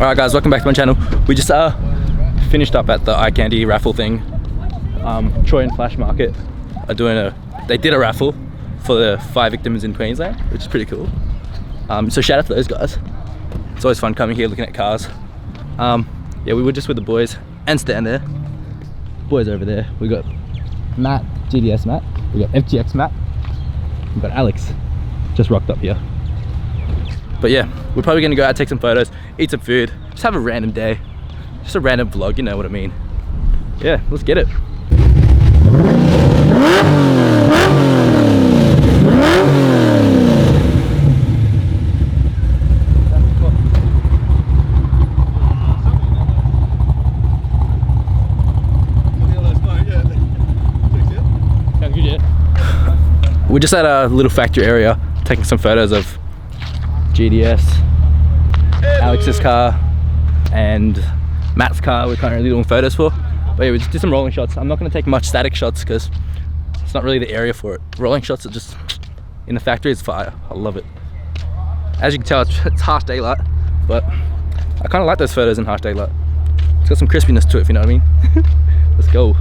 Alright guys, welcome back to my channel. We just finished up at the eye candy raffle thing. Troy and Flash Market are doing they did a raffle for the 5 victims in Queensland, which is pretty cool. So shout out to those guys. It's always fun coming here looking at cars. Yeah, we were just with the boys and Stan there. Boys over there. We got Matt, GDS Matt. We got FGX Matt. We got Alex, just rocked up here. But yeah, we're probably gonna go out, take some photos, eat some food, just have a random day. Just a random vlog, you know what I mean. Yeah, let's get it. We're just at a little factory area, taking some photos of GDS, Alex's car, and Matt's car. We're currently doing photos for. But yeah, we just did some rolling shots. I'm not going to take much static shots because it's not really the area for it. Rolling shots are just, in the factory, it's fire. I love it. As you can tell, it's harsh daylight, but I kind of like those photos in harsh daylight. It's got some crispiness to it, if you know what I mean. Let's go.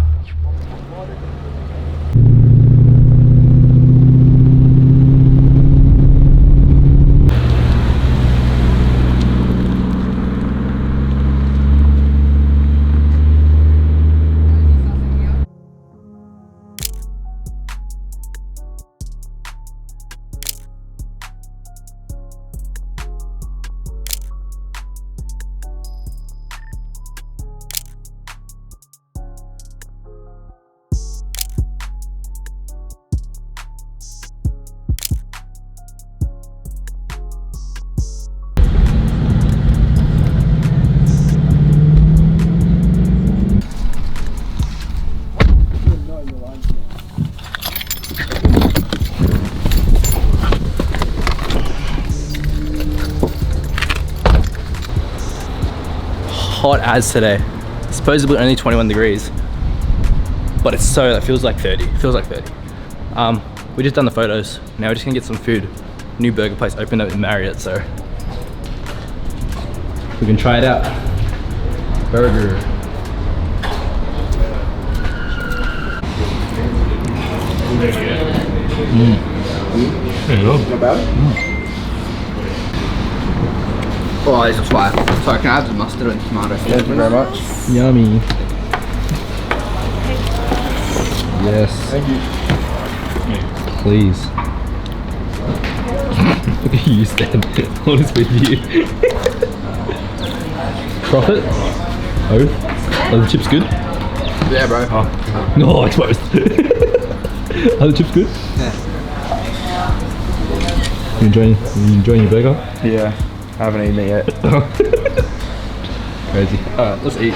Hot as today. Supposedly only 21 degrees, but it's so, that feels like 30. It feels like 30. We just done the photos. Now we're just gonna get some food. New burger place opened up in Marriott, so we can try it out. Burger. Not bad? Oh, this is fire. Sorry, can I have the mustard and tomato? Thank you very much. Yummy. Yes. Thank you. Please. Look at you, Stan. What is with you? Profit? Oh? Are the chips good? Yeah, bro. Oh. No, it's toast. Are the chips good? Yeah. You enjoying your burger? Yeah. I haven't eaten it yet. Crazy. Alright, let's eat.